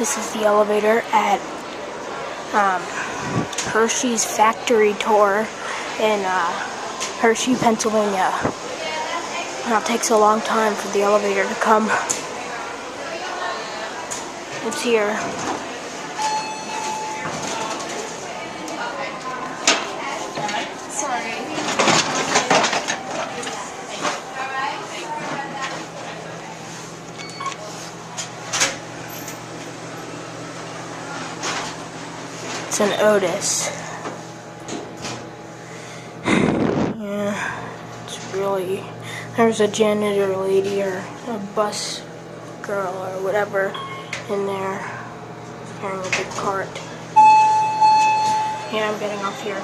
This is the elevator at Hershey's Factory Tour in Hershey, Pennsylvania. Now it takes a long time for the elevator to come. It's here. Sorry. It's an Otis. Yeah, it's really... There's a janitor lady or a bus girl or whatever in there carrying a big cart. Yeah, I'm getting off here.